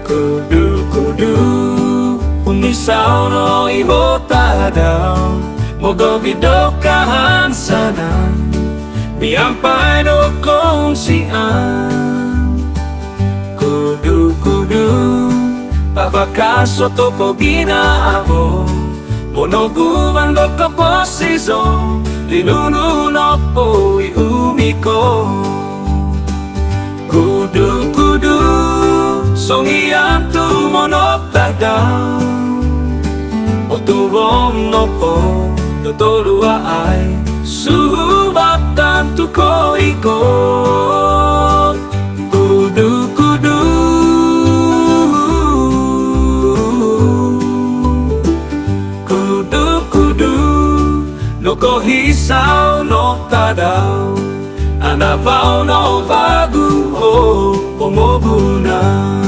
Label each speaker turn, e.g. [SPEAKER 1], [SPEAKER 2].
[SPEAKER 1] Kudu-kudu Umisaw no ihotadaw Mogo vidokahan sana Biyampay no kung siyan Kudu-kudu Pavakaso to po ginaabo Monoguan lo kaposizo Linununok po iumiko Kudu-kudu Songian tumonok tadaw O turong no po Totolua ay Subatan tuko ikot Kudu-kudu Kudu-kudu Noko hisaw no tadaw Anavaw no bago o pomogunan